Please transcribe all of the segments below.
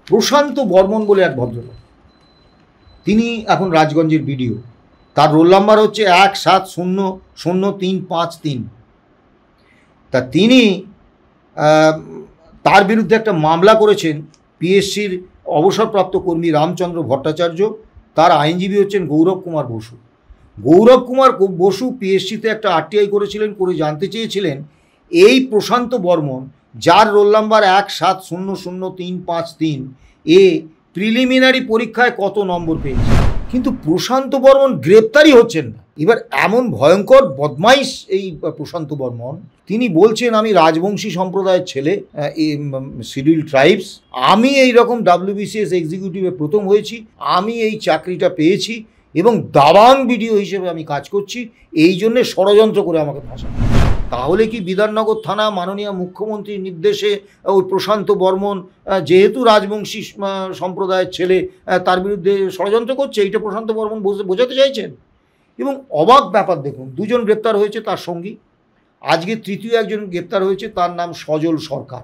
প্রশান্ত বর্মন বলে এক ভদ্রলোক, তিনি এখন রাজগঞ্জের বিডিও। তার রোল নাম্বার হচ্ছে 17000353। তা তিনি তার বিরুদ্ধে একটা মামলা করেছেন পিএসসির অবসরপ্রাপ্ত কর্মী রামচন্দ্র ভট্টাচার্য। তার আইনজীবী হচ্ছেন গৌরব কুমার বসু। গৌরব কুমার বসু পিএসসিতে একটা আরটিআই করেছিলেন, করে জানতে চেয়েছিলেন এই প্রশান্ত বর্মন, যার রোল নাম্বার 17000353, এ প্রিলিমিনারি পরীক্ষায় কত নম্বর পেয়েছে। কিন্তু প্রশান্ত বর্মন গ্রেপ্তারই হচ্ছেন না। এবার এমন ভয়ঙ্কর বদমাইশ এই প্রশান্ত বর্মন, তিনি বলছেন আমি রাজবংশী সম্প্রদায়ের ছেলে, শিডিউল ট্রাইবস, আমি এই রকম WBCS এক্সিকিউটিভে প্রথম হয়েছি, আমি এই চাকরিটা পেয়েছি এবং দাবাং বিডিও হিসেবে আমি কাজ করছি, এই জন্যে ষড়যন্ত্র করে আমাকে ফাঁসানো। তাহলে কি বিধাননগর থানা মাননীয় মুখ্যমন্ত্রীর নির্দেশে ওই প্রশান্ত বর্মন যেহেতু রাজবংশী সম্প্রদায়ের ছেলে তার বিরুদ্ধে ষড়যন্ত্র করছে, এইটা প্রশান্ত বর্মন বোঝাতে চাইছেন? এবং অবাক ব্যাপার দেখুন, দুজন গ্রেপ্তার হয়েছে তার সঙ্গী, আজকে তৃতীয় একজন গ্রেপ্তার হয়েছে, তার নাম সজল সরকার।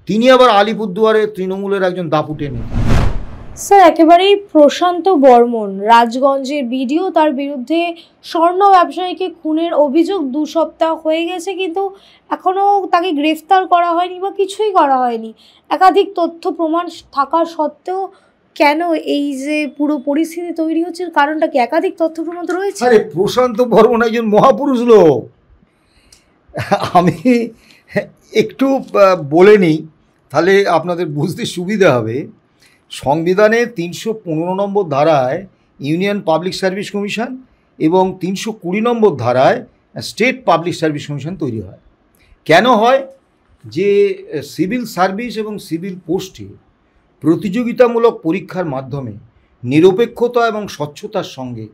তিনি আবার আলিপুরদুয়ারে তৃণমূলের একজন দাপুটে নেতা। স্যার, একেবারেই প্রশান্ত বর্মন রাজগঞ্জের বিডিও, তার বিরুদ্ধে স্বর্ণ ব্যবসায়ীকে খুনের অভিযোগ 2 সপ্তাহ হয়ে গেছে, কিন্তু এখনও তাকে গ্রেফতার করা হয়নি বা কিছুই করা হয়নি। একাধিক তথ্য প্রমাণ থাকা সত্ত্বেও কেন এই যে পুরো পরিস্থিতি তৈরি হচ্ছে, কারণটা কি? একাধিক তথ্য প্রমাণ তো রয়েছে। আরে প্রশান্ত বর্মন একজন মহাপুরুষ লোক। আমি একটু বলে নিই, তাহলে আপনাদের বুঝতে সুবিধা হবে। সংবিধানে 315 নম্বর ধারায় ইউনিয়ন পাবলিক সার্ভিস কমিশন এবং 320 নম্বর ধারায় স্টেট পাবলিক সার্ভিস কমিশন তৈরি হয়। কেন হয়? যে সিভিল সার্ভিস এবং সিভিল পোস্টে প্রতিযোগিতামূলক পরীক্ষার মাধ্যমে নিরপেক্ষতা এবং স্বচ্ছতার সঙ্গে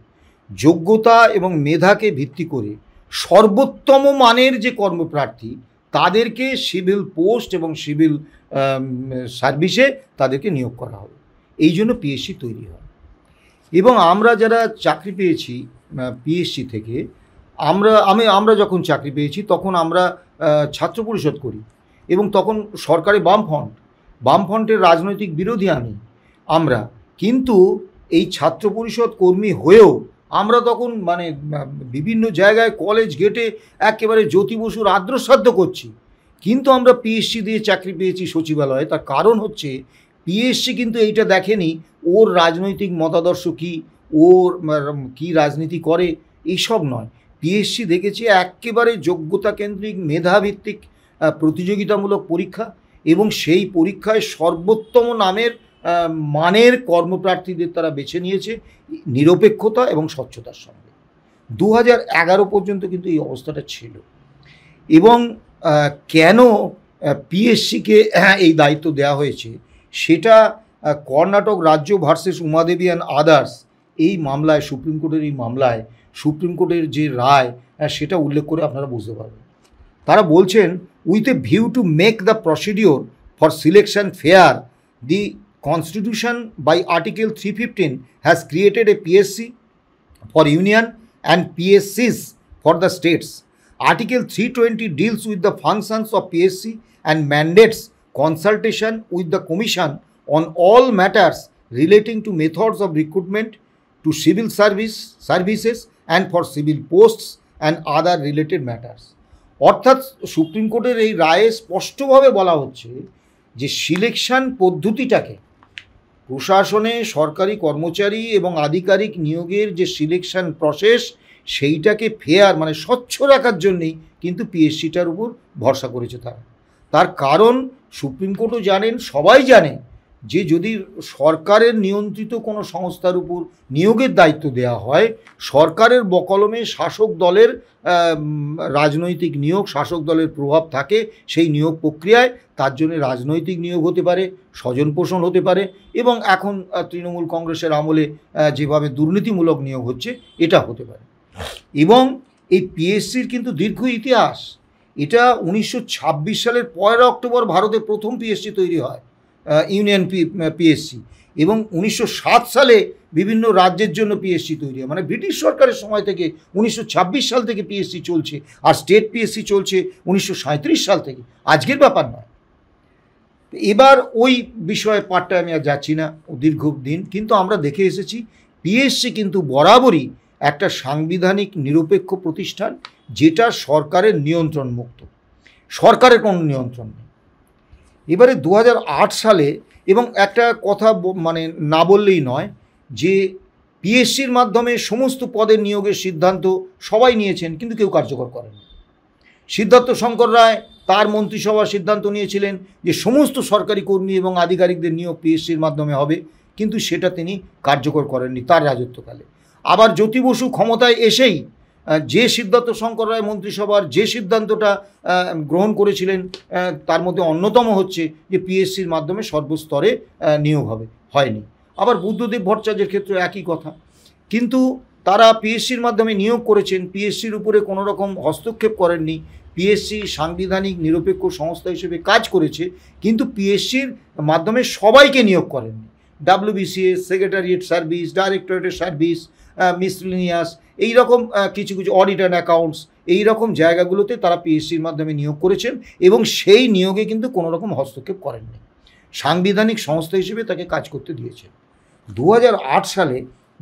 যোগ্যতা এবং মেধাকে ভিত্তি করে সর্বোত্তম মানের যে কর্মপ্রার্থী তাদেরকে সিভিল পোস্ট এবং সিভিল সার্ভিসে তাদেরকে নিয়োগ করা হবে। এই জন্য পিএসসি তৈরি হয়। এবং আমরা যারা চাকরি পেয়েছি পিএসসি থেকে, আমরা যখন চাকরি পেয়েছি তখন আমরা ছাত্র পরিষদ করি, এবং তখন সরকারে বামফ্রন্টের রাজনৈতিক বিরোধী আমরা, কিন্তু এই ছাত্র পরিষদ কর্মী হয়েও আমরা তখন মানে বিভিন্ন জায়গায় কলেজ গেটে একেবারে জ্যোতি বসুর আদ্রশ্রাদ্ধ করছি, কিন্তু আমরা পিএসসি দিয়ে চাকরি পেয়েছি সচিবালয়ে। তার কারণ হচ্ছে পিএসসি কিন্তু এইটা দেখেনি ওর রাজনৈতিক মতাদর্শ কী, ওর কী রাজনীতি করে, এইসব নয়। পিএসসি দেখেছে একেবারে যোগ্যতা কেন্দ্রিক মেধাভিত্তিক প্রতিযোগিতামূলক পরীক্ষা, এবং সেই পরীক্ষায় সর্বোত্তম মানের কর্মপ্রার্থীদের তারা বেছে নিয়েছে নিরপেক্ষতা এবং স্বচ্ছতার সঙ্গে। 2011 পর্যন্ত কিন্তু এই অবস্থাটা ছিল। এবং কেন পিএসসিকে এই দায়িত্ব দেওয়া হয়েছে সেটা কর্ণাটক রাজ্য ভার্সেস উমাদেবী অ্যান্ড আদার্স এই মামলায়, সুপ্রিম কোর্টের এই মামলায় সুপ্রিম কোর্টের যে রায় সেটা উল্লেখ করে আপনারা বুঝতে পারবেন। তারা বলছেন, with a view to make the procedure for selection fair, the Constitution by Article 315 has created a PSC for union and PSCs for the states. Article 320 deals with the functions of PSC and mandates consultation with the Commission on all matters relating to methods of recruitment to civil services and for civil posts and other related matters. অর্থাৎ supreme কোর্টের এই রায়ে স্পষ্টভাবে বলা হচ্ছে যে selection পদ্ধতিটাকে, প্রশাসনে সরকারি কর্মচারী এবং আধিকারিক নিয়োগের যে সিলেকশন প্রসেস, সেইটাকে ফেয়ার মানে স্বচ্ছ রাখার জন্যেই কিন্তু পিএসসিটার উপর ভরসা করেছে তার কারণ সুপ্রিম কোর্টও জানেন, সবাই জানে যে যদি সরকারের নিয়ন্ত্রিত কোনো সংস্থার উপর নিয়োগের দায়িত্ব দেওয়া হয়, সরকারের বকলমে শাসক দলের রাজনৈতিক নিয়োগ, শাসক দলের প্রভাব থাকে সেই নিয়োগ প্রক্রিয়ায়। তার জন্য রাজনৈতিক নিয়োগ হতে পারে, স্বজনপোষণ হতে পারে, এবং এখন তৃণমূল কংগ্রেসের আমলে যেভাবে দুর্নীতিমূলক নিয়োগ হচ্ছে এটা হতে পারে। এবং এই পিএসসির কিন্তু দীর্ঘ ইতিহাস। এটা 1926 সালের 1 অক্টোবর ভারতে প্রথম পিএসসি তৈরি হয়, ইউনিয়ন পিএসসি, এবং 1907 সালে বিভিন্ন রাজ্যের জন্য পিএসসি তৈরি হয়। মানে ব্রিটিশ সরকারের সময় থেকে 1926 সাল থেকে পিএসসি চলছে, আর স্টেট পিএসসি চলছে 1937 সাল থেকে, আজকের ব্যাপার নয়। এবার ওই বিষয়ে পাঠটায় আমি আর যাচ্ছি না দীর্ঘ দিন, কিন্তু আমরা দেখে এসেছি পিএসসি কিন্তু বরাবরই একটা সাংবিধানিক নিরপেক্ষ প্রতিষ্ঠান, যেটা সরকারের নিয়ন্ত্রণ মুক্ত, সরকারের কোনো নিয়ন্ত্রণ নেই। এবারে 2008 সালে, এবং একটা কথা মানে না বললেই নয়, যে পিএসসির মাধ্যমে সমস্ত পদের নিয়োগের সিদ্ধান্ত সবাই নিয়েছেন, কিন্তু কেউ কার্যকর করেনি। সিদ্ধার্থ শঙ্কর রায় তার মন্ত্রিসভার সিদ্ধান্ত নিয়েছিলেন যে সমস্ত সরকারি কর্মী এবং আধিকারিকদের নিয়োগ পিএসসির মাধ্যমে হবে, কিন্তু সেটা তিনি কার্যকর করেননি তার রাজত্বকালে। আবার জ্যোতি বসু ক্ষমতায় এসেই যে সিদ্ধার্থ শঙ্কর রায় মন্ত্রিসভার যে সিদ্ধান্তটা গ্রহণ করেছিলেন, তার মধ্যে অন্যতম হচ্ছে যে পিএসসির মাধ্যমে সর্বস্তরে নিয়োগ হবে, হয়নি। আবার বুদ্ধদেব ভট্টাচার্যের ক্ষেত্রে একই কথা, কিন্তু তারা পিএসসির মাধ্যমে নিয়োগ করেছেন, পিএসসির উপরে কোনো রকম হস্তক্ষেপ করেননি। পিএসসি সাংবিধানিক নিরপেক্ষ সংস্থা হিসেবে কাজ করেছে, কিন্তু পিএসসির মাধ্যমে সবাইকে নিয়োগ করেননি। ডাব্লিউবিসিএস, সেক্রেটারিয়েট সার্ভিস, ডাইরেক্টরেটের সার্ভিস, মিসলিনিয়াস, এইরকম কিছু কিছু অডিট অ্যান্ড অ্যাকাউন্টস, এইরকম জায়গাগুলোতে তারা পিএসসির মাধ্যমে নিয়োগ করেছেন, এবং সেই নিয়োগে কিন্তু কোনো রকম হস্তক্ষেপ করেননি, সাংবিধানিক সংস্থা হিসেবে তাকে কাজ করতে দিয়েছেন। 2008 সালে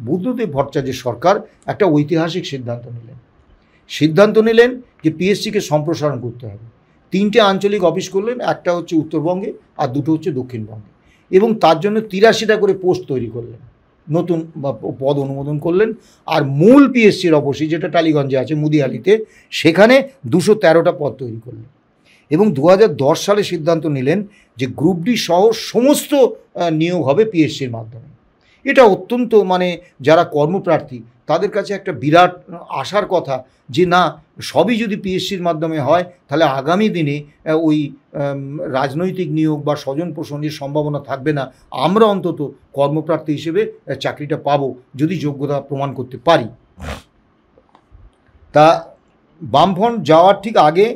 বুদ্ধদেব ভট্টাচার্যের সরকার একটা ঐতিহাসিক সিদ্ধান্ত নিলেন যে পিএসসিকে সম্প্রসারণ করতে হবে। 3টে আঞ্চলিক অফিস করলেন, একটা হচ্ছে উত্তরবঙ্গে আর 2টো হচ্ছে দক্ষিণবঙ্গে, এবং তার জন্য 83টা করে পোস্ট তৈরি করলেন, নতুন পদ অনুমোদন করলেন। আর মূল পিএসসির অফিস যেটা টালিগঞ্জে আছে মুদিয়ালিতে, সেখানে 213টা পদ তৈরি করলেন। এবং 2010 সালে সিদ্ধান্ত নিলেন যে গ্রুপ ডি সহ সমস্ত নিয়োগ হবে পিএসসির মাধ্যমে। এটা অত্যন্ত মানে যারা কর্মপ্রার্থী তাদের কাছে একটা বিরাট আশার কথা, যে না, সবই যদি পিএসসির মাধ্যমে হয় তাহলে আগামী দিনে ওই রাজনৈতিক নিয়োগ বা স্বজন পোষণের সম্ভাবনা থাকবে না, আমরা অন্তত কর্মপ্রার্থী হিসেবে চাকরিটা পাবো যদি যোগ্যতা প্রমাণ করতে পারি। তা বামফ্রন্ট যাওয়ার ঠিক আগে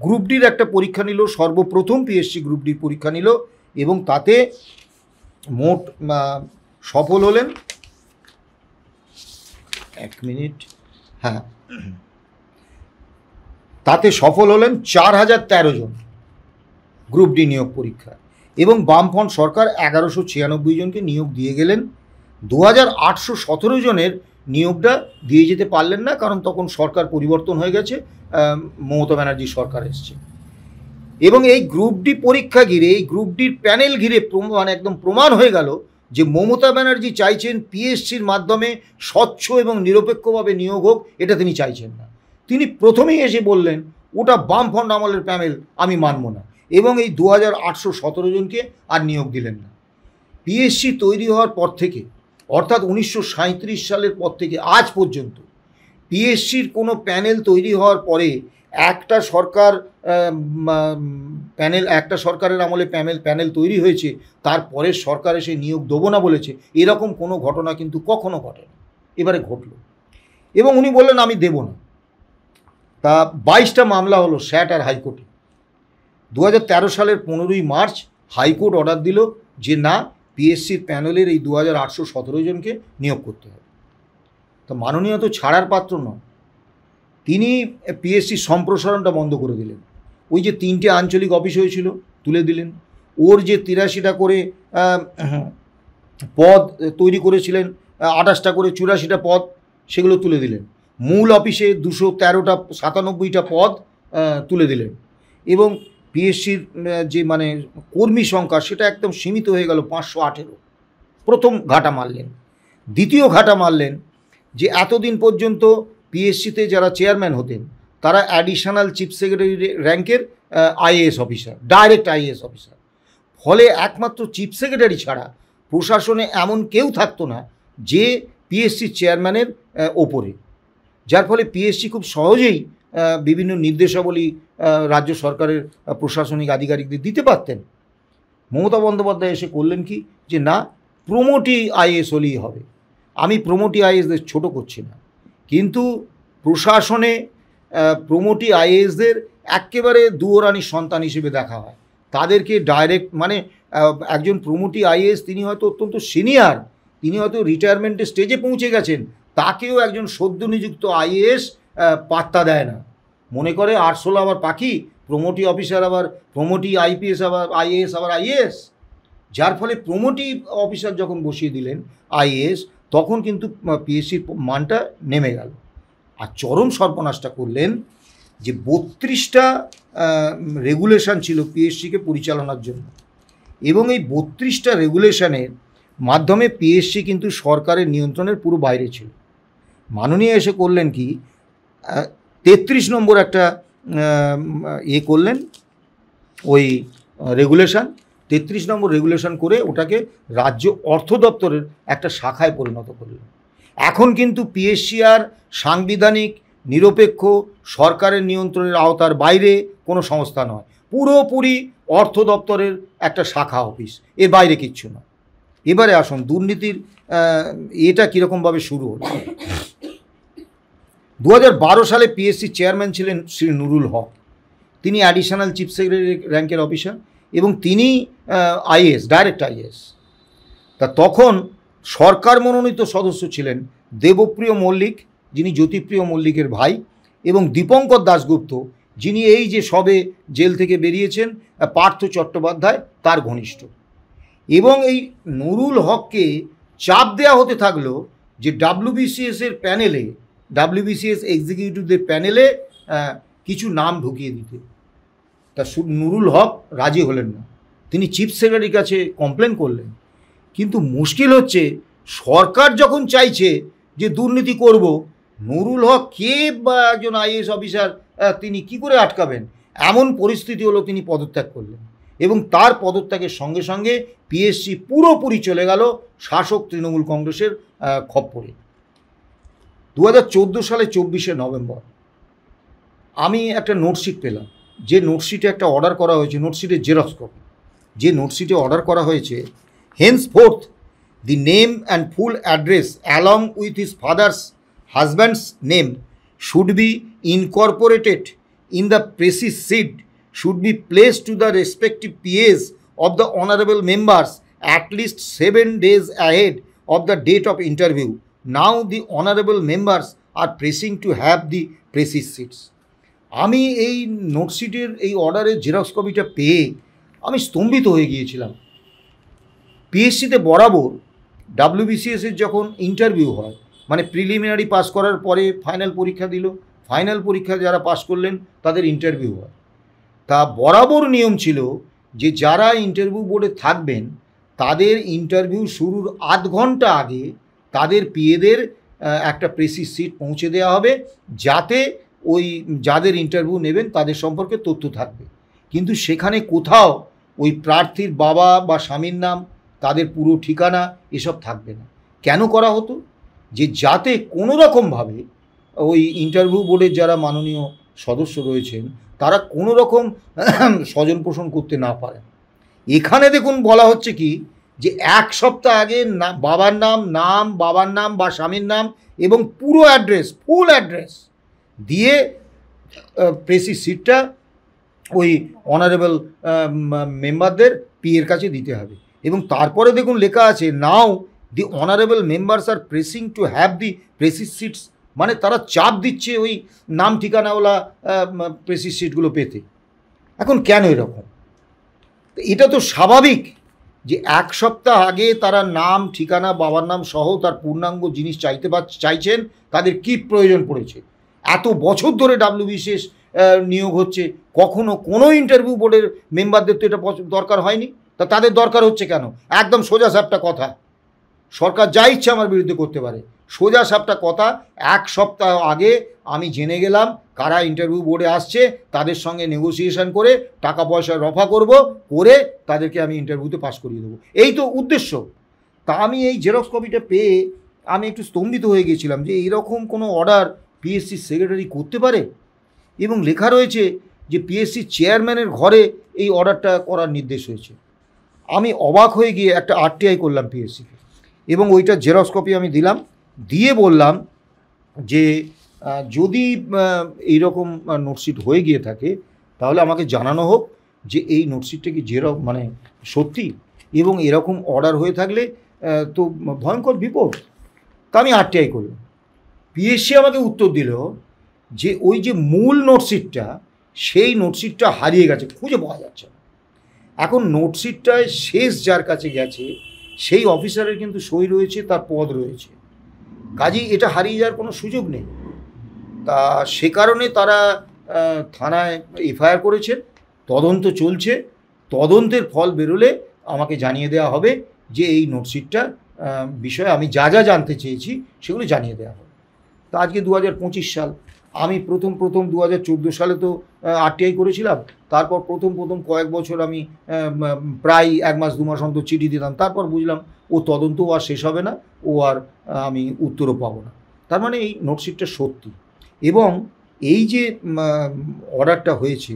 গ্রুপ ডির একটা পরীক্ষা নিল, সর্বপ্রথম পিএসসি গ্রুপ ডির পরীক্ষা নিল, এবং তাতে মোট সফল হলেন, 1 মিনিট, হ্যাঁ, তাতে সফল হলেন 4013 জন গ্রুপ ডি নিয়োগ পরীক্ষা, এবং বামফ্রন্ট সরকার 1196 জনকে নিয়োগ দিয়ে গেলেন। 2817 জনের নিয়োগটা দিয়ে যেতে পারলেন না, কারণ তখন সরকার পরিবর্তন হয়ে গেছে, মমতা ব্যানার্জি সরকার এসছে। এবং এই গ্রুপ ডি পরীক্ষা ঘিরে, এই গ্রুপ ডির প্যানেল ঘিরে মানে একদম প্রমাণ হয়ে গেল যে মমতা ব্যানার্জি চাইছেন পিএসসির মাধ্যমে স্বচ্ছ এবং নিরপেক্ষভাবে নিয়োগ হোক, এটা তিনি চাইছেন না। তিনি প্রথমেই এসে বললেন ওটা বামফ্রন্ট আমলের প্যানেল, আমি মানব না, এবং এই 2817 জনকে আর নিয়োগ দিলেন না। পিএসসি তৈরি হওয়ার পর থেকে, অর্থাৎ 1937 সালের পর থেকে আজ পর্যন্ত পিএসসির কোনো প্যানেল তৈরি হওয়ার পরে একটা সরকারের আমলে প্যানেল তৈরি হয়েছে, তারপরে সরকার এসে নিয়োগ দেবো না বলেছে, এরকম কোনো ঘটনা কিন্তু কখনো ঘটেনি। এবারে ঘটল, এবং উনি বললেন আমি দেব না। তা 22টা মামলা হলো স্যাট আর হাইকোর্টে। 2013 সালের 15ই মার্চ হাইকোর্ট অর্ডার দিল যে না, পিএসসির প্যানেলের এই 2817 জনকে নিয়োগ করতে হবে। তো মাননীয় তো ছাড়ার পাত্র নন, তিনি পিএসসির সম্প্রসারণটা বন্ধ করে দিলেন। ওই যে 3টে আঞ্চলিক অফিস হয়েছিল তুলে দিলেন, ওর যে 83টা করে পদ তৈরি করেছিলেন, 28টা করে 84টা পদ, সেগুলো তুলে দিলেন। মূল অফিসে 297টা পদ তুলে দিলেন, এবং পিএসসির যে মানে কর্মী সংখ্যা সেটা একদম সীমিত হয়ে গেল 518। প্রথম ঘাটা মারলেন। দ্বিতীয় ঘাটা মারলেন যে এতদিন পর্যন্ত পিএসসিতে যারা চেয়ারম্যান হতেন তারা অ্যাডিশনাল চিফ সেক্রেটারি র্যাঙ্কের IAS officer, direct IAS officer. ফলে একমাত্র চিফ সেক্রেটারি ছাড়া প্রশাসনে এমন কেউ থাকতো না যে পিএসসি চেয়ারম্যানের ওপরে, যার ফলে পিএসসি খুব সহজেই বিভিন্ন নির্দেশাবলী রাজ্য সরকারের প্রশাসনিক আধিকারিকদের দিতে পারতেন। মমতা বন্দ্যোপাধ্যায় এসে করলেন কি, যে না, প্রমোটি আইএএস হলেই হবে। আমি প্রমোটি আইএএসদের ছোটো করছি না, কিন্তু প্রশাসনে প্রমোটি আইএএসদের একেবারে দুয়োরানির সন্তান হিসেবে দেখা হয়। তাদেরকে ডাইরেক্ট মানে একজন প্রমোটি আইএএস তিনি হয়তো অত্যন্ত সিনিয়র, তিনি হয়তো রিটায়ারমেন্টের স্টেজে পৌঁছে গেছেন, তাকেও একজন সদ্য নিযুক্ত আইএএস পাত্তা দেয় না, মনে করে আরশোলা আবার পাখি, প্রমোটি অফিসার আবার প্রমোটি আইপিএস আবার আইএএস আবার আইএএস, যার ফলে প্রমোটি অফিসার যখন বসিয়ে দিলেন আইএএস, তখন কিন্তু পিএসসির মানটা নেমে গেল। আর চরম সর্বনাশটা করলেন যে 32টা রেগুলেশন ছিল পিএসসিকে পরিচালনার জন্য, এবং এই 32টা রেগুলেশনের মাধ্যমে পিএসসি কিন্তু সরকারের নিয়ন্ত্রণের পুরো বাইরে ছিল। মাননীয় এসে করলেন কি, 33 নম্বর একটা করলেন ওই রেগুলেশন, 33 নম্বর রেগুলেশন করে ওটাকে রাজ্য অর্থ দপ্তরের একটা শাখায় পরিণত করলেন। এখন কিন্তু পিএসসি আর সাংবিধানিক নিরপেক্ষ সরকারের নিয়ন্ত্রণের আওতার বাইরে কোনো সংস্থা নয়, পুরোপুরি অর্থ দপ্তরের একটা শাখা অফিস, এর বাইরে কিচ্ছু নয়। এবারে আসুন দুর্নীতির এটা কীরকমভাবে শুরু হলো। 2012 সালে পিএসসি চেয়ারম্যান ছিলেন শ্রী নুরুল হক, তিনি অ্যাডিশনাল চিফ সেক্রেটারি র্যাঙ্কের অফিসার এবং তিনি আইএএস, ডাইরেক্ট আইএএস। তা তখন সরকার মনোনীত সদস্য ছিলেন দেবপ্রিয় মল্লিক, যিনি জ্যোতিপ্রিয় মল্লিকের ভাই, এবং দীপঙ্কর দাশগুপ্ত, যিনি এই যে সবে জেল থেকে বেরিয়েছেন, পার্থ চট্টোপাধ্যায় তার ঘনিষ্ঠ। এবং এই নুরুল হককে চাপ দেওয়া হতে থাকলো যে ডাব্লিউবিসিএসের প্যানেলে, ডাব্লিউবিসিএস এক্সিকিউটিভদের প্যানেলে কিছু নাম ঢুকিয়ে দিতে। তা নুরুল হক রাজি হলেন না, তিনি চিফ সেক্রেটারির কাছে কমপ্লেন করলেন। কিন্তু মুশকিল হচ্ছে, সরকার যখন চাইছে যে দুর্নীতি করব, নুরুল হক কে বা একজন আইএএস অফিসার, তিনি কি করে আটকাবেন? এমন পরিস্থিতি হলো, তিনি পদত্যাগ করলেন এবং তার পদত্যাগের সঙ্গে সঙ্গে পিএসসি পুরোপুরি চলে গেল শাসক তৃণমূল কংগ্রেসের খপ্পরে। 2014 সালে 24শে নভেম্বর আমি একটা নোটশিট পেলাম, যে নোটশিটে একটা অর্ডার করা হয়েছে, নোটশিটের জেরক্স কপি, যে নোটশিটে অর্ডার করা হয়েছে, হেন্সফোর্থ the name and full address along with his father's husband's name should be incorporated in the precis sheet, should be placed to the respective PAs of the honorable members at least 7 days ahead of the date of interview. Now the honorable members are pressing to have the precis sheets. আমি এই নোটশিটের এই অর্ডারের xerox কপিটা পেয়ে আমি স্তম্ভিত হয়ে গিয়েছিলাম। পিএসসিতে বরাবর ডাব্লিউবিসিএসের যখন ইন্টারভিউ হয়, মানে প্রিলিমিনারি পাস করার পরে ফাইনাল পরীক্ষা দিল, ফাইনাল পরীক্ষা যারা পাস করলেন তাদের ইন্টারভিউ হয়। তা বরাবর নিয়ম ছিল যে যারা ইন্টারভিউ বোর্ডে থাকবেন তাদের ইন্টারভিউ শুরুর আধ ঘন্টা আগে তাদের পিএদের একটা প্রেসিস সিট পৌঁছে দেওয়া হবে, যাতে ওই যাদের ইন্টারভিউ নেবেন তাদের সম্পর্কে তথ্য থাকবে। কিন্তু সেখানে কোথাও ওই প্রার্থীর বাবা বা স্বামীর নাম, তাদের পুরো ঠিকানা এসব থাকবে না। কেন করা হতো? যে যাতে কোনো রকমভাবে ওই ইন্টারভিউ বোর্ডের যারা মাননীয় সদস্য রয়েছেন তারা কোনো রকম স্বজন পোষণ করতে না পারেন। এখানে দেখুন বলা হচ্ছে কি, যে 1 সপ্তাহ আগে বাবার নাম, বাবার নাম বা স্বামীর নাম এবং পুরো অ্যাড্রেস, ফুল অ্যাড্রেস দিয়ে প্রেসিস সিটটা ওই অনারেবল মেম্বারদের পিএর কাছে দিতে হবে। এবং তারপরে দেখুন লেখা আছে, now the honourable members are pressing to have the precious seats, মানে তারা চাপ দিচ্ছে ওই নাম ঠিকানাওয়ালা প্রেসিস সিটগুলো পেতে। এখন কেন এরকম? এটা তো স্বাভাবিক যে 1 সপ্তাহ আগে তারা নাম, ঠিকানা, বাবার নাম সহ তার পূর্ণাঙ্গ জিনিস চাইছেন, তাদের কি প্রয়োজন পড়েছে? এত বছর ধরে ডাব্লিউবিসিএস নিয়োগ হচ্ছে, কখনো কোনো ইন্টারভিউ বোর্ডের মেম্বারদের তো এটা দরকার হয়নি, তা তাদের দরকার হচ্ছে কেন? একদম সোজা সাপটা কথা, সরকার যা ইচ্ছে আমার বিরুদ্ধে করতে পারে, সোজা সাপটা কথা। 1 সপ্তাহ আগে আমি জেনে গেলাম কারা ইন্টারভিউ বোর্ডে আসছে, তাদের সঙ্গে নেগোসিয়েশন করে টাকা পয়সা রফা করে তাদেরকে আমি ইন্টারভিউতে পাস করিয়ে দেবো, এই তো উদ্দেশ্য। তা আমি এই জেরক্স কপিটা পেয়ে আমি একটু স্তম্ভিত হয়ে গেছিলাম যে এইরকম কোনো অর্ডার পিএসসি সেক্রেটারি করতে পারে। এবং লেখা রয়েছে যে পিএসসি চেয়ারম্যানের ঘরে এই অর্ডারটা করার নির্দেশ হয়েছে। আমি অবাক হয়ে গিয়ে একটা আরটিআই করলাম পিএসসিকে এবং ওইটা জেরক্স কপি আমি দিলাম, দিয়ে বললাম যে যদি এইরকম নোটশিট হয়ে গিয়ে থাকে তাহলে আমাকে জানানো হোক যে এই নোটশিটটা কি মানে সত্যি, এবং এরকম অর্ডার হয়ে থাকলে তো ভয়ঙ্কর বিপদ। তা আমি আরটিআই করলাম। পিএসসি আমাকে উত্তর দিল যে ওই যে মূল নোটশিটটা সেই নোটশিটটা হারিয়ে গেছে, খুঁজে পাওয়া যাচ্ছে না। এখন নোটশিটটায় শেষ যার কাছে গেছে সেই অফিসারের কিন্তু সই রয়েছে, তার পদ রয়েছে, কাজেই এটা হারিয়ে যাওয়ার কোনো সুযোগ নেই। তা সে কারণে তারা থানায় এফআইআর করেছেন, তদন্ত চলছে। তদন্তের ফল বেরোলে আমাকে জানিয়ে দেওয়া হবে যে এই নোটশিটটা বিষয়ে আমি যা যা জানতে চেয়েছি সেগুলো জানিয়ে দেওয়া হবে। তা আজকে 2025 সাল, আমি প্রথম 2014 সালে তো আরটিআই করেছিলাম। তারপর প্রথম কয়েক বছর আমি প্রায় 1 মাস 2 মাস অন্তর চিঠি দিতাম। তারপর বুঝলাম ও তদন্তও আর শেষ হবে না, ও আর আমি উত্তরও পাবো না। তার মানে এই নোটশিটটা সত্যি, এবং এই যে অর্ডারটা হয়েছে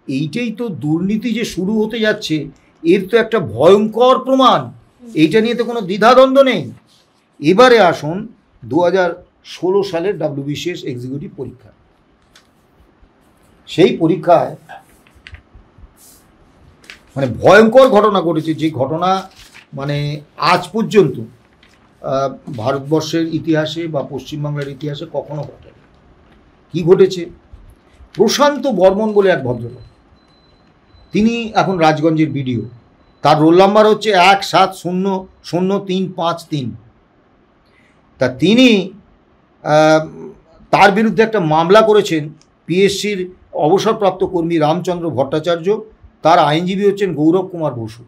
এইটাই তো দুর্নীতি যে শুরু হতে যাচ্ছে এর তো একটা ভয়ঙ্কর প্রমাণ। এইটা নিয়ে তো কোনো দ্বিধাদ্বন্দ্ব নেই। এবারে আসুন 2016 সালের WBCS এক্সিকিউটিভ পরীক্ষা। সেই পরীক্ষায় মানে ভয়ঙ্কর ঘটনা ঘটেছে, যে ঘটনা মানে আজ পর্যন্ত ভারতবর্ষের ইতিহাসে বা পশ্চিমবাংলার ইতিহাসে কখনো ঘটেনি। কি ঘটেছে? প্রশান্ত বর্মন বলে এক ভদ্রলোক, তিনি এখন রাজগঞ্জের বিডিও। তার রোল নাম্বার হচ্ছে 17000353। তা তিনি তার বিরুদ্ধে একটা মামলা করেছেন পিএসসির অবসরপ্রাপ্ত কর্মী রামচন্দ্র ভট্টাচার্য, তার আইনজীবী হচ্ছেন গৌরব কুমার বসু।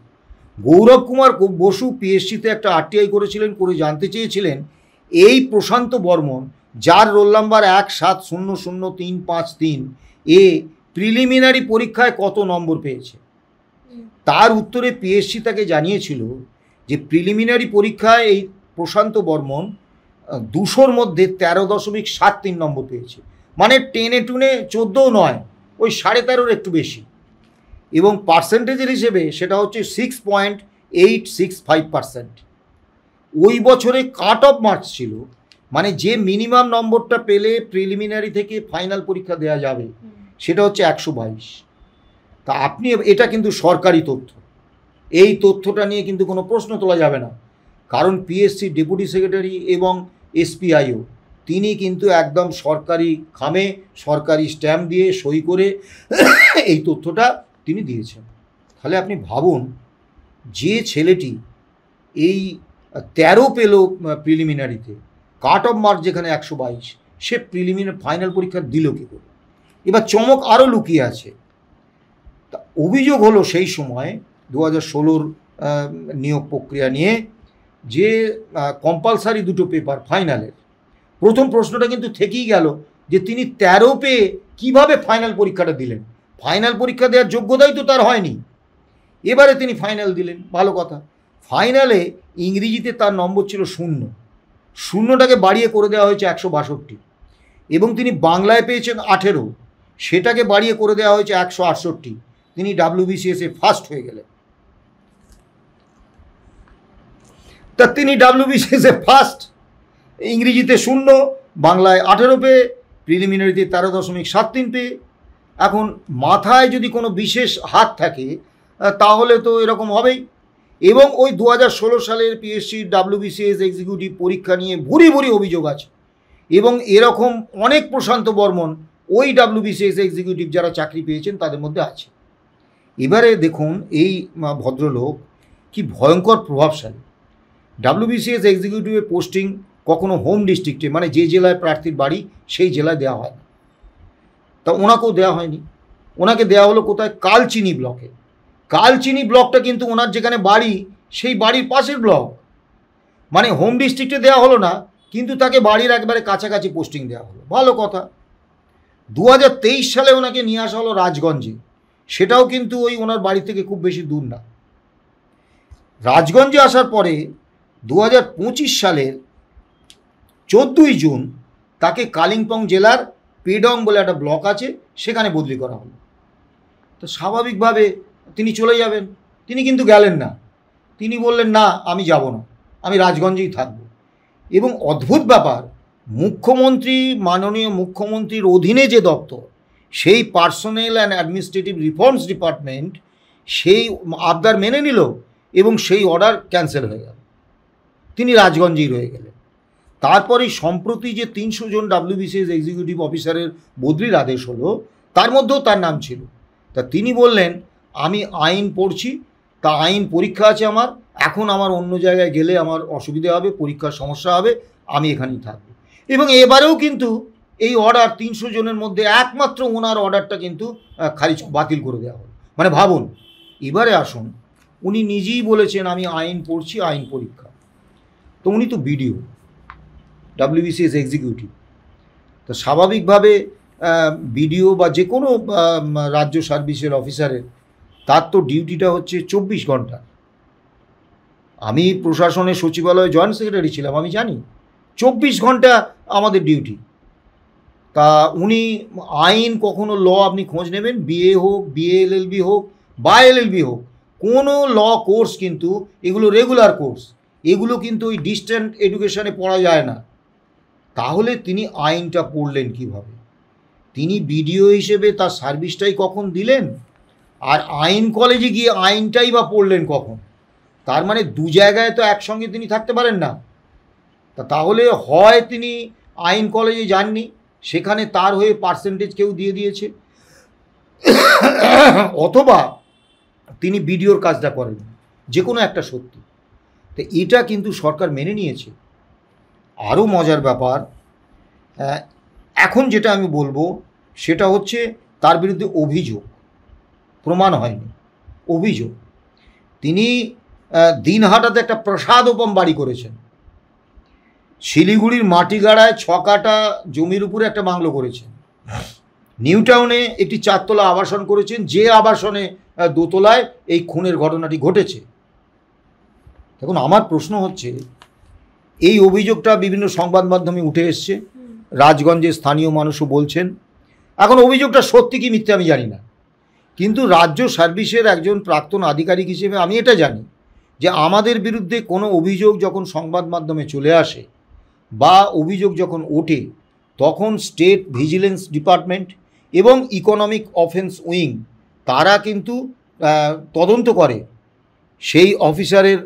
গৌরব কুমার বসু পিএসসিতে একটা আরটিআই করেছিলেন, করে জানতে চেয়েছিলেন এই প্রশান্ত বর্মন, যার রোল নাম্বার 17000353, এ প্রিলিমিনারি পরীক্ষায় কত নম্বর পেয়েছে। তার উত্তরে পিএসসি তাকে জানিয়েছিল যে প্রিলিমিনারি পরীক্ষায় এই প্রশান্ত বর্মন 200-র মধ্যে 13.73 নম্বর পেয়েছে, মানে টেনে টুনে 14 নয়, ওই 13.5-র একটু বেশি। এবং পার্সেন্টেজের হিসেবে সেটা হচ্ছে 6.865%। ওই বছরে কাট অফ মার্কস ছিল, মানে যে মিনিমাম নম্বরটা পেলে প্রিলিমিনারি থেকে ফাইনাল পরীক্ষা দেওয়া যাবে সেটা হচ্ছে 122। তা আপনি, এটা কিন্তু সরকারি তথ্য, এই তথ্যটা নিয়ে কিন্তু কোনো প্রশ্ন তোলা যাবে না, কারণ পিএসসি ডেপুটি সেক্রেটারি এবং এসপিআইও তিনি কিন্তু একদম সরকারি খামে সরকারি স্ট্যাম্প দিয়ে সই করে এই তথ্যটা তিনি দিয়েছেন। তাহলে আপনি ভাবুন, যে ছেলেটি এই 13 পেল প্রিলিমিনারিতে, কাট অফ মার্ক যেখানে 122, সে প্রিলিমিনারি ফাইনাল পরীক্ষা দিল কী করে? এবার চমক আরও লুকিয়ে আছে। তা অভিযোগ হলো সেই সময় 2016-র নিয়োগ প্রক্রিয়া নিয়ে, যে কম্পালসারি 2টো পেপার ফাইনালের, প্রথম প্রশ্নটা কিন্তু থেকেই গেল যে তিনি 13 পেয়ে কীভাবে ফাইনাল পরীক্ষাটা দিলেন। ফাইনাল পরীক্ষা দেওয়ার যোগ্যতাই তো তার হয়নি, এবারে তিনি ফাইনাল দিলেন, ভালো কথা। ফাইনালে ইংরেজিতে তার নম্বর ছিল 0, 0টাকে বাড়িয়ে করে দেওয়া হয়েছে 162, এবং তিনি বাংলায় পেয়েছেন 18, সেটাকে বাড়িয়ে করে দেওয়া হয়েছে 168। তিনি WBCS-এ ফার্স্ট হয়ে গেলেন। তা তিনি WBCS-এ ফার্স্ট, ইংরেজিতে 0, বাংলায় 18 পেয়ে, প্রিলিমিনারিতে 13.73 পেয়ে। এখন মাথায় যদি কোনো বিশেষ হাত থাকে তাহলে তো এরকম হবেই। এবং ওই 2016 সালের পিএসসি WBCS এক্সিকিউটিভ পরীক্ষা নিয়ে ভুরি ভুরি অভিযোগ আছে, এবং এরকম অনেক প্রশান্ত বর্মন ওই WBCS এক্সিকিউটিভ যারা চাকরি পেয়েছেন তাদের মধ্যে আছে। এবারে দেখুন এই ভদ্রলোক কি ভয়ঙ্কর প্রভাবশালী। WBCS এক্সিকিউটিভের পোস্টিং কখনো হোম ডিস্ট্রিক্টে, মানে যে জেলায় প্রার্থীর বাড়ি সেই জেলায় দেওয়া হয় না। তা ওনাকেও দেওয়া হয়নি, ওনাকে দেওয়া হলো কোথায়? কালচিনি ব্লকে। কালচিনি ব্লকটা কিন্তু ওনার যেখানে বাড়ি সেই বাড়ির পাশের ব্লক, মানে হোম ডিস্ট্রিক্টে দেওয়া হলো না, কিন্তু তাকে বাড়ির একবারে কাছাকাছি পোস্টিং দেওয়া হলো, ভালো কথা। 2023 সালে ওনাকে নিয়ে আসা হলো রাজগঞ্জে, সেটাও কিন্তু ওই ওনার বাড়ি থেকে খুব বেশি দূর না। রাজগঞ্জে আসার পরে 2025 সালের 14ই জুন তাকে কালিম্পং জেলার পেডং বলে একটা ব্লক আছে সেখানে বদলি করা হলো। তো স্বাভাবিকভাবে তিনি চলে যাবেন, তিনি কিন্তু গেলেন না। তিনি বললেন না, আমি যাব না, আমি রাজগঞ্জেই থাকব। এবং অদ্ভুত ব্যাপার, মুখ্যমন্ত্রী, মাননীয় মুখ্যমন্ত্রীর অধীনে যে দপ্তর, সেই personnel and administrative reforms department সেই আবদার মেনে নিল এবং সেই অর্ডার ক্যান্সেল হয়ে গেল, তিনি রাজগঞ্জেই রয়ে গেলেন। তারপরে সম্প্রতি যে 300 জন WBCS এক্সিকিউটিভ অফিসারের বদলির আদেশ হলো, তার মধ্যেও তার নাম ছিল। তা তিনি বললেন আমি আইন পড়ছি, তা আইন পরীক্ষা আছে আমার, এখন আমার অন্য জায়গায় গেলে আমার অসুবিধা হবে, পরীক্ষার সমস্যা হবে, আমি এখানেই থাকবো। এবং এবারেও কিন্তু এই অর্ডার 300 জনের মধ্যে একমাত্র ওনার অর্ডারটা কিন্তু বাতিল করে দেওয়া হলো। মানে ভাবুন, এবারে আসুন, উনি নিজেই বলেছেন আমি আইন পড়ছি, আইন পরীক্ষা। তো উনি তো বিডিও, WBCS এক্সিকিউটিভ। তো স্বাভাবিকভাবে বিডিও বা যে কোনো রাজ্য সার্ভিসের অফিসারের তার তো ডিউটিটা হচ্ছে 24 ঘন্টা। আমি প্রশাসনের সচিবালয়ে জয়েন্ট সেক্রেটারি ছিলাম, আমি জানি 24 ঘন্টা আমাদের ডিউটি। তা উনি আইন কখনো ল আপনি খোঁজ নেবেন, বিএ হোক, বিএ LLB হোক বা LLB হোক, কোনো ল কোর্স কিন্তু এগুলো রেগুলার কোর্স, এগুলো কিন্তু ওই ডিস্ট্যান্ট এডুকেশনে পড়া যায় না। তাহলে তিনি আইনটা পড়লেন কিভাবে? তিনি বিডিও হিসেবে তার সার্ভিসটাই কখন দিলেন, আর আইন কলেজে গিয়ে আইনটাই বা পড়লেন কখন? তার মানে দু জায়গায় তো একসঙ্গে তিনি থাকতে পারেন না। তাহলে হয় তিনি আইন কলেজে যাননি, সেখানে তার হয়ে পার্সেন্টেজ কেউ দিয়ে দিয়েছে, অথবা তিনি বিডিওর কাজটা করেন, যে কোনো একটা সত্যি। তো এটা কিন্তু সরকার মেনে নিয়েছে। আরও মজার ব্যাপার, এখন যেটা আমি বলবো সেটা হচ্ছে তার বিরুদ্ধে অভিযোগ, প্রমাণ হয়নি, অভিযোগ। তিনি দিনহাটাতে একটা প্রসাদোপম বাড়ি করেছেন, শিলিগুড়ির মাটিগাড়ায় 6 কাঠা জমির উপরে একটা বাংলো করেছেন, নিউ টাউনে একটি 4 তলা আবাসন করেছেন, যে আবাসনে 2 তলায় এই খুনের ঘটনাটি ঘটেছে। দেখুন, আমার প্রশ্ন হচ্ছে, এই অভিযোগটা বিভিন্ন সংবাদ মাধ্যমে উঠে এসছে, রাজগঞ্জের স্থানীয় মানুষও বলছেন। এখন অভিযোগটা সত্যি কি মিথ্যে আমি জানি না, কিন্তু রাজ্য সার্ভিসের একজন প্রাক্তন আধিকারিক হিসেবে আমি এটা জানি যে আমাদের বিরুদ্ধে কোনো অভিযোগ যখন সংবাদ মাধ্যমে চলে আসে বা অভিযোগ যখন ওঠে, তখন স্টেট ভিজিলেন্স ডিপার্টমেন্ট এবং ইকোনমিক অফেন্স উইং তারা কিন্তু তদন্ত করে, সেই অফিসারের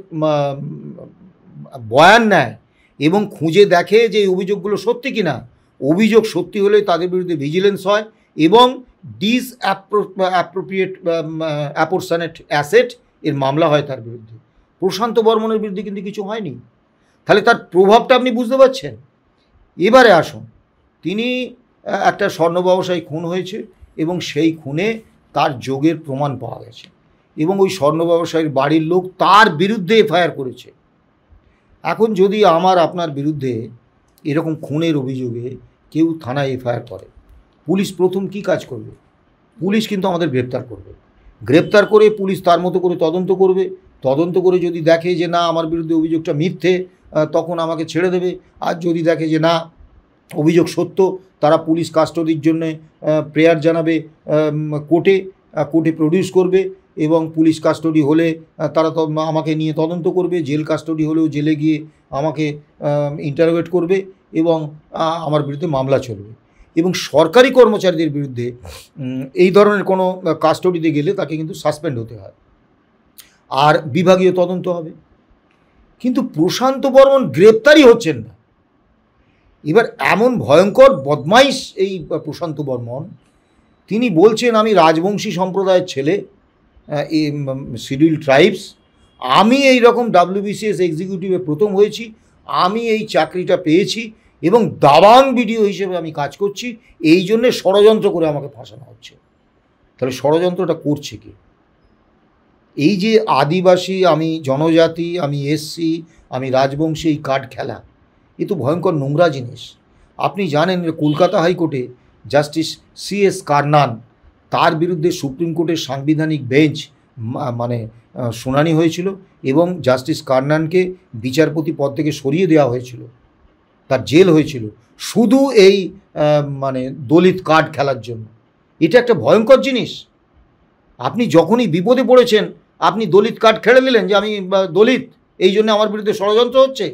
বয়ান নেয় এবং খুঁজে দেখে যে এই অভিযোগগুলো সত্যি কি না। অভিযোগ সত্যি হলে তাদের বিরুদ্ধে ভিজিলেন্স হয় এবং অ্যাপ্রোপ্রিয়েট অ্যাপোর্শনেট অ্যাসেট এর মামলা হয় তার বিরুদ্ধে। প্রশান্ত বর্মনের বিরুদ্ধে কিন্তু কিছু হয়নি। তাহলে তার প্রভাবটা আপনি বুঝতে পারছেন। এবারে আসুন, তিনি একটা স্বর্ণ ব্যবসায়ী খুন হয়েছে এবং সেই খুনে তার যোগের প্রমাণ পাওয়া গেছে এবং ওই স্বর্ণ ব্যবসায়ীর বাড়ির লোক তার বিরুদ্ধে এফআইআর করেছে। এখন যদি আমার আপনার বিরুদ্ধে এরকম খুনের অভিযোগে কেউ থানায় এফআইআর করে, পুলিশ প্রথম কি কাজ করবে? পুলিশ কিন্তু আমাদের গ্রেপ্তার করবে, গ্রেপ্তার করে পুলিশ তার মতো করে তদন্ত করবে, তদন্ত করে যদি দেখে যে না আমার বিরুদ্ধে অভিযোগটা মিথ্যে, তখন আমাকে ছেড়ে দেবে। আর যদি দেখে যে না অভিযোগ সত্য, তারা পুলিশ কাস্টডির জন্যে প্রেয়ার জানাবে কোর্টে প্রডিউস করবে এবং পুলিশ কাস্টডি হলে তারা তো আমাকে নিয়ে তদন্ত করবে, জেল কাস্টডি হলেও জেলে গিয়ে আমাকে ইন্টারোগেট করবে এবং আমার বিরুদ্ধে মামলা চলবে। এবং সরকারি কর্মচারীদের বিরুদ্ধে এই ধরনের কোনো কাস্টডিতে গেলে তাকে কিন্তু সাসপেন্ড হতে হয় আর বিভাগীয় তদন্ত হবে। কিন্তু প্রশান্ত বর্মন গ্রেপ্তারই হচ্ছেন না। এবার এমন ভয়ঙ্কর বদমাইশ এই প্রশান্ত বর্মন, তিনি বলছেন আমি রাজবংশী সম্প্রদায়ের ছেলে, শিডিউল ট্রাইবস, আমি এই রকম WBCS এক্সিকিউটিভে প্রথম হয়েছি, আমি এই চাকরিটা পেয়েছি এবং দাবাং বিডিও হিসেবে আমি কাজ করছি, এই জন্যে ষড়যন্ত্র করে আমাকে ফাঁসানো হচ্ছে। তাহলে ষড়যন্ত্রটা করছে কি? এই যে আদিবাসী, আমি জনজাতি, আমি SC, আমি রাজবংশী, এই কার্ড খেলা, এ তো ভয়ঙ্কর নোংরা জিনিস। আপনি জানেন যে কলকাতা হাইকোর্টে জাস্টিস CS কারনান, তার বিরুদ্ধে সুপ্রিম কোর্টের সাংবিধানিক বেঞ্চ মানে শুনানি হয়েছিল এবং জাস্টিস কারনানকে বিচারপতি পদ থেকে সরিয়ে দেওয়া হয়েছিল, তার জেল হয়েছিল শুধু এই মানে দলিত কার্ড খেলার জন্য। এটা একটা ভয়ঙ্কর জিনিস। আপনি যখনই বিপদে পড়েছেন আপনি দলিত কার্ড খেলে দিলেন যে আমি দলিত, এই জন্য আমার বিরুদ্ধে ষড়যন্ত্র হচ্ছে।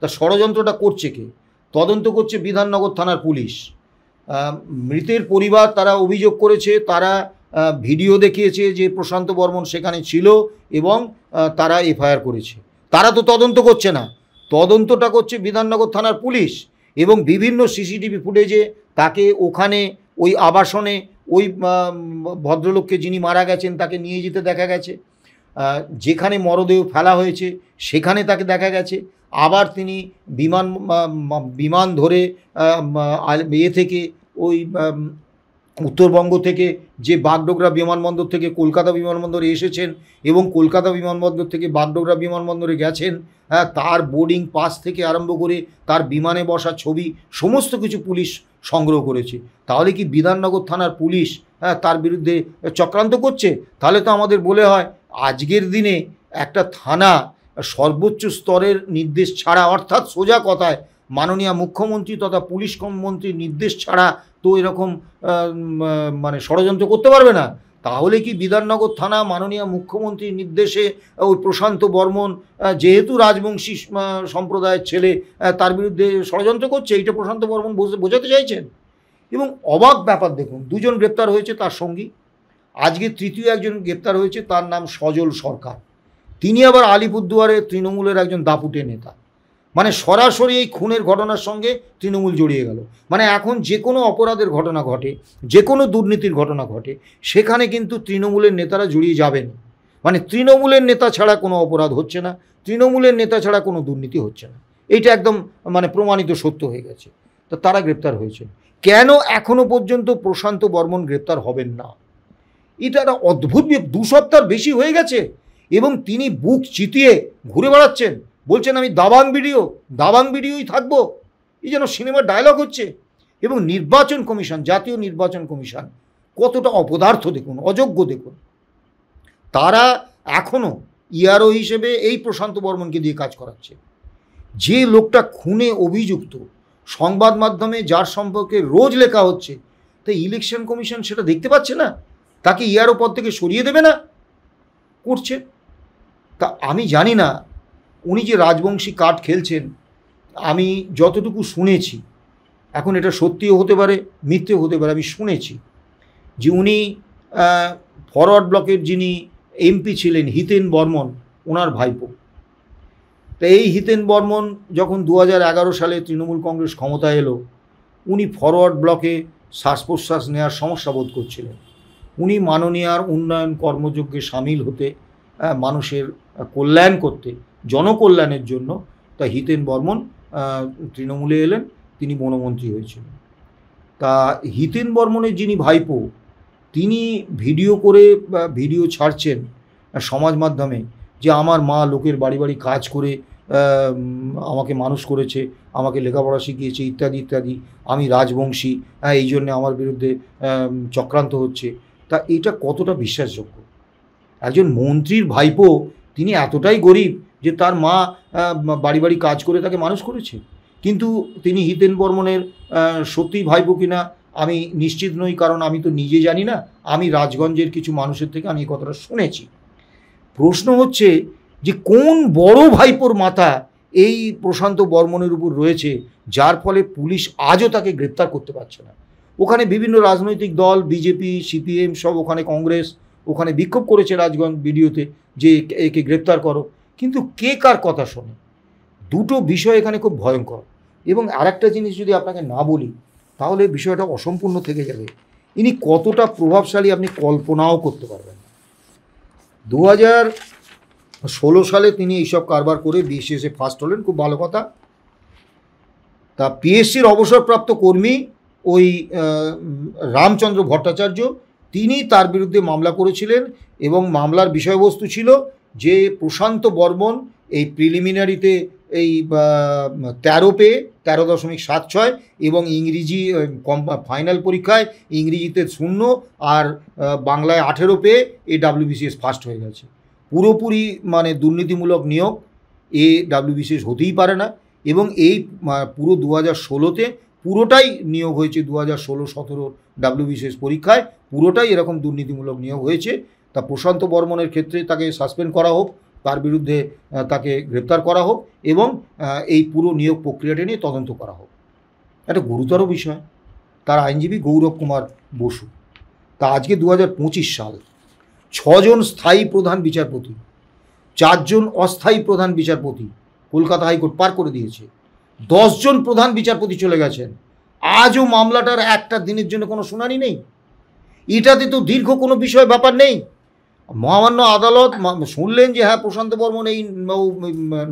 তা ষড়যন্ত্রটা করছে কে? তদন্ত করছে বিধাননগর থানার পুলিশ। মৃতের পরিবার তারা অভিযোগ করেছে, তারা ভিডিও দেখিয়েছে যে প্রশান্ত বর্মন সেখানে ছিল এবং তারা এফআইআর করেছে। তারা তো তদন্ত করছে না, তদন্তটা করছে বিধাননগর থানার পুলিশ এবং বিভিন্ন CCTV ফুটেজে তাকে ওখানে ওই আবাসনে ওই ভদ্রলোককে যিনি মারা গেছেন তাকে নিয়ে যেতে দেখা গেছে, যেখানে মরদেহ ফেলা হয়েছে সেখানে তাকে দেখা গেছে। আবার তিনি বিমান ধরে থেকে ওই উত্তরবঙ্গ থেকে যে বাগডোগরা বিমানবন্দর থেকে কলকাতা বিমানবন্দরে এসেছেন এবং কলকাতা বিমানবন্দর থেকে বাগডোগরা বিমানবন্দরে গেছেন, তার বোর্ডিং পাস থেকে আরম্ভ করে তার বিমানে বসা ছবি সমস্ত কিছু পুলিশ সংগ্রহ করেছে। তাহলে কি বিধাননগর থানার পুলিশ তার বিরুদ্ধে চক্রান্ত করছে? তাহলে তো আমাদের বলে হয় আজকের দিনে একটা থানা সর্বোচ্চ স্তরের নির্দেশ ছাড়া, অর্থাৎ সোজা কথায় মাননীয় মুখ্যমন্ত্রী তথা পুলিশ মন্ত্রীর নির্দেশ ছাড়া তো এরকম মানে ষড়যন্ত্র করতে পারবে না। তাহলে কি বিধাননগর থানা মাননীয় মুখ্যমন্ত্রীর নির্দেশে ওই প্রশান্ত বর্মন যেহেতু রাজবংশী সম্প্রদায়ের ছেলে তার বিরুদ্ধে ষড়যন্ত্র করছে, এইটা প্রশান্ত বর্মন বোঝাতে চাইছেন? এবং অবাক ব্যাপার দেখুন, দুজন গ্রেপ্তার হয়েছে তার সঙ্গী, আজকে তৃতীয় একজন গ্রেপ্তার হয়েছে, তার নাম সজল সরকার। তিনি আবার আলিপুরদুয়ারে তৃণমূলের একজন দাপুটে নেতা। মানে সরাসরি এই খুনের ঘটনার সঙ্গে তৃণমূল জড়িয়ে গেল। মানে এখন যে কোনো অপরাধের ঘটনা ঘটে, যে কোনো দুর্নীতির ঘটনা ঘটে, সেখানে কিন্তু তৃণমূলের নেতারা জড়িয়ে যাবেন। মানে তৃণমূলের নেতা ছাড়া কোনো অপরাধ হচ্ছে না, তৃণমূলের নেতা ছাড়া কোনো দুর্নীতি হচ্ছে না। এইটা একদম মানে প্রমাণিত সত্য হয়ে গেছে। তো তারা গ্রেপ্তার হয়েছে। কেন এখনও পর্যন্ত প্রশান্ত বর্মন গ্রেপ্তার হবেন না? এটা একটা অদ্ভুত, 2 সপ্তাহ বেশি হয়ে গেছে এবং তিনি বুক চিতিয়ে ঘুরে বেড়াচ্ছেন, বলছেন আমি দাবাং ভিডিওই থাকবো। এই যেন সিনেমার ডায়লগ হচ্ছে। এবং নির্বাচন কমিশন, জাতীয় নির্বাচন কমিশন কতটা অপদার্থ দেখুন, অযোগ্য দেখুন। তারা এখনও ইআরও হিসেবে এই প্রশান্ত বর্মনকে দিয়ে কাজ করাচ্ছে। যে লোকটা খুনে অভিযুক্ত, সংবাদ মাধ্যমে যার সম্পর্কে রোজ লেখা হচ্ছে, তাই ইলেকশন কমিশন সেটা দেখতে পাচ্ছে না, তাকে ইআরও পদ থেকে সরিয়ে দেবে না, করছে। তা আমি জানি না উনি যে রাজবংশী কার্ড খেলছেন, আমি যতটুকু শুনেছি, এখন এটা সত্যিও হতে পারে মিথ্যেও হতে পারে, আমি শুনেছি যে উনি ফরওয়ার্ড ব্লকের যিনি এমপি ছিলেন হিতেন বর্মন, ওনার ভাইপো। তো এই হিতেন বর্মন যখন 2011 সালে তৃণমূল কংগ্রেস ক্ষমতায় এলো, উনি ফরওয়ার্ড ব্লকে শ্বাস প্রশ্বাস নেওয়ার সমস্যা বোধ করছিলেন। উনি মাননীয়ার উন্নয়ন কর্মযজ্ঞে সামিল হতে, মানুষের কল্যাণ করতে, জনকল্যাণের জন্য, তা হিতেন বর্মন তৃণমূলে এলেন, তিনি বনমন্ত্রী হয়েছিলেন। তা হিতেন বর্মনের যিনি ভাইপো, তিনি ভিডিও ছাড়ছেন সমাজ মাধ্যমে যে আমার মা লোকের বাড়ি বাড়ি কাজ করে আমাকে মানুষ করেছে, আমাকে লেখাপড়া শিখিয়েছে ইত্যাদি ইত্যাদি, আমি রাজবংশী, এই জন্যে আমার বিরুদ্ধে চক্রান্ত হচ্ছে। তা এটা কতটা বিশ্বাসযোগ্য? একজন মন্ত্রীর ভাইপো তিনি এতটাই গরিব যে তার মা বাড়ি বাড়ি কাজ করে তাকে মানুষ করেছে, কিন্তু তিনি হিতেন বর্মনের সত্যি ভাইপো কিনা আমি নিশ্চিত নই, কারণ আমি তো নিজে জানি না, আমি রাজগঞ্জের কিছু মানুষের থেকে আমি এই কথাটা শুনেছি। প্রশ্ন হচ্ছে যে কোন বড় ভাইপোর মাথা এই প্রশান্ত বর্মনের উপর রয়েছে, যার ফলে পুলিশ আজও তাকে গ্রেপ্তার করতে পারছে না। ওখানে বিভিন্ন রাজনৈতিক দল, বিজেপি, সিপিএম সব, ওখানে কংগ্রেস, ওখানে বিক্ষোভ করেছে রাজগঞ্জ ভিডিওতে যে একে গ্রেপ্তার করো, কিন্তু কে কার কথা শোনে? দুটো বিষয় এখানে খুব ভয়ঙ্কর। এবং আরেকটা জিনিস যদি আপনাকে না বলি তাহলে বিষয়টা অসম্পূর্ণ থেকে যাবে। ইনি কতটা প্রভাবশালী আপনি কল্পনাও করতে পারবেন না। 2016 সালে তিনি এইসব কারবার করে বিএসএসে ফার্স্ট হলেন, খুব ভালো কথা। তা পিএসসির অবসরপ্রাপ্ত কর্মী ওই রামচন্দ্র ভট্টাচার্য, তিনি তার বিরুদ্ধে মামলা করেছিলেন এবং মামলার বিষয়বস্তু ছিল যে প্রশান্ত বর্মন এই প্রিলিমিনারিতে এই 13 পেয়ে 13.76 এবং ইংরেজি ফাইনাল পরীক্ষায় ইংরেজিতে 0 আর বাংলায় 18 পেয়ে এই ডাব্লিউবিসিএস ফার্স্ট হয়ে গেছে। পুরোপুরি মানে দুর্নীতিমূলক নিয়োগ, এ ডাব্লিউবিসিএস হতেই পারে না। এবং এই পুরো 2016-তে পুরোটাই নিয়োগ হয়েছে, 2016-17 ডাব্লিউবিসিএস পরীক্ষায় পুরোটাই এরকম দুর্নীতিমূলক নিয়োগ হয়েছে। তা প্রশান্ত বর্মনের ক্ষেত্রে তাকে সাসপেন্ড করা হোক, তার বিরুদ্ধে তাকে গ্রেপ্তার করা হোক এবং এই পুরো নিয়োগ প্রক্রিয়াটা নিয়ে তদন্ত করা হোক। একটা গুরুতর বিষয়। তার আইনজীবী গৌরব কুমার বসু। তা আজকে 2025 সাল, 6 জন স্থায়ী প্রধান বিচারপতি, 4 জন অস্থায়ী প্রধান বিচারপতি কলকাতা হাইকোর্ট পার করে দিয়েছে। 10 জন প্রধান বিচারপতি চলে গেছেন, আজও মামলাটার একটা দিনের জন্য কোনো শুনানি নেই। এটাতে তো দীর্ঘ কোনো বিষয় ব্যাপার নেই। মহামান্য আদালত শুনলেন যে হ্যাঁ প্রশান্ত বর্মন এই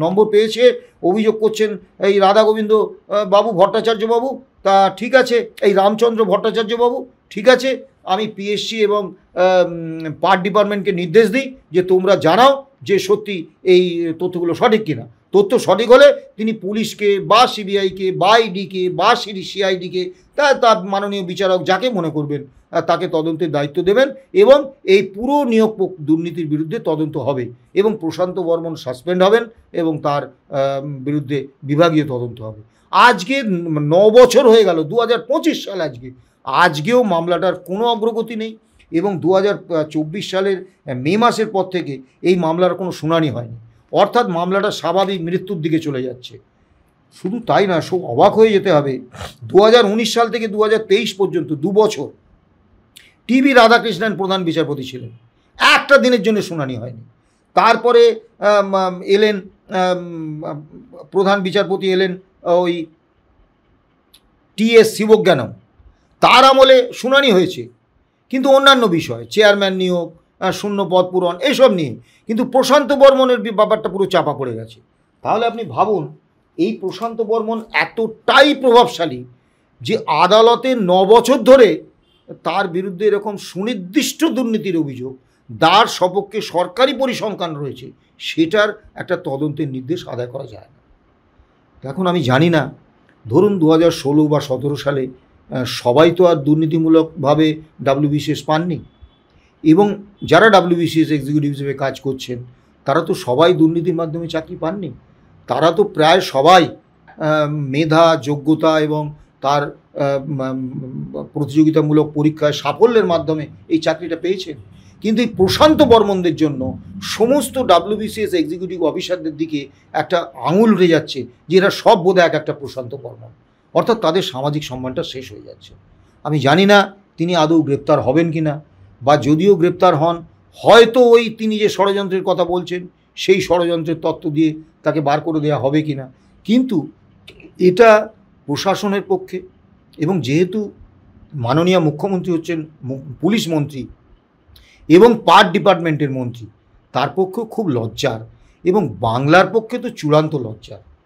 নম্বর পেয়েছে, অভিযোগ করছেন এই রাধা গোবিন্দ বাবু ভট্টাচার্য বাবু, তা ঠিক আছে, এই রামচন্দ্র ভট্টাচার্য বাবু ঠিক আছে, আমি পিএসসি এবং পার্ট ডিপার্টমেন্টকে নির্দেশ দিই যে তোমরা জানাও যে সত্যি এই তথ্যগুলো সঠিক কিনা। তথ্য সঠিক হলে তিনি পুলিশকে বা সিবিআইকে বা ইডিকে বা সিআইডিকে তার মাননীয় বিচারক যাকে মনে করবেন তাকে তদন্তের দায়িত্ব দেবেন এবং এই পুরো নিয়োগ দুর্নীতির বিরুদ্ধে তদন্ত হবে এবং প্রশান্ত বর্মন সাসপেন্ড হবেন এবং তার বিরুদ্ধে বিভাগীয় তদন্ত হবে। আজকে 9 বছর হয়ে গেল, 2025 সাল আজকেও মামলাটার কোনো অগ্রগতি নেই এবং 2024 সালের মে মাসের পর থেকে এই মামলার কোনো শুনানি হয়নি, অর্থাৎ মামলাটা স্বাভাবিক মৃত্যুর দিকে চলে যাচ্ছে। শুধু তাই না, সব অবাক হয়ে যেতে হবে, 2019 সাল থেকে 2023 পর্যন্ত 2 বছর টিভি রাধাকৃষ্ণন প্রধান বিচারপতি ছিলেন, একটা দিনের জন্য শুনানি হয়নি। তারপরে এলেন প্রধান বিচারপতি এলেন ওই টিএস শিবজ্ঞানম, তার আমলে শুনানি হয়েছে, কিন্তু অন্যান্য বিষয় চেয়ারম্যান নিয়োগ, শূন্য পদ পূরণ এইসব নিয়ে, কিন্তু প্রশান্ত বর্মনের ব্যাপারটা পুরো চাপা পড়ে গেছে। তাহলে আপনি ভাবুন এই প্রশান্ত বর্মন এতটাই প্রভাবশালী যে আদালতে 9 বছর ধরে তার বিরুদ্ধে এরকম সুনির্দিষ্ট দুর্নীতির অভিযোগ, তার সপক্ষে সরকারি পরিসংখ্যান রয়েছে, সেটার একটা তদন্তের নির্দেশ আদায় করা যায় না। এখন আমি জানি না, ধরুন 2016 বা 17 সালে সবাই তো আর দুর্নীতিমূলকভাবে WBCS পাননি, এবং যারা WBCS এক্সিকিউটিভ হিসেবে কাজ করছেন তারা তো সবাই দুর্নীতির মাধ্যমে চাকরি পাননি, তারা তো প্রায় সবাই মেধা, যোগ্যতা এবং তার প্রতিযোগিতামূলক পরীক্ষায় সাফল্যের মাধ্যমে এই চাকরিটা পেয়েছেন। কিন্তু এই প্রশান্ত বর্মনদের জন্য সমস্ত WBCS এক্সিকিউটিভ অফিসারদের দিকে একটা আঙুল উঠে যাচ্ছে যে এরা সব বোধহয় একটা প্রশান্ত বর্মন, অর্থাৎ তাদের সামাজিক সম্মানটা শেষ হয়ে যাচ্ছে। আমি জানি না তিনি আদৌ গ্রেপ্তার হবেন কি না, বা যদিও গ্রেপ্তার হন হয়তো ওই তিনি যে ষড়যন্ত্রের কথা বলছেন সেই ষড়যন্ত্রের তত্ত্ব দিয়ে তাকে বার করে দেওয়া হবে কি না, কিন্তু এটা প্রশাসনের পক্ষে, এবং যেহেতু মাননীয় মুখ্যমন্ত্রী হচ্ছেন পুলিশ মন্ত্রী এবং পার্ট ডিপার্টমেন্টের মন্ত্রী, তার পক্ষেও খুব লজ্জার, এবং বাংলার পক্ষে তো চূড়ান্ত লজ্জার।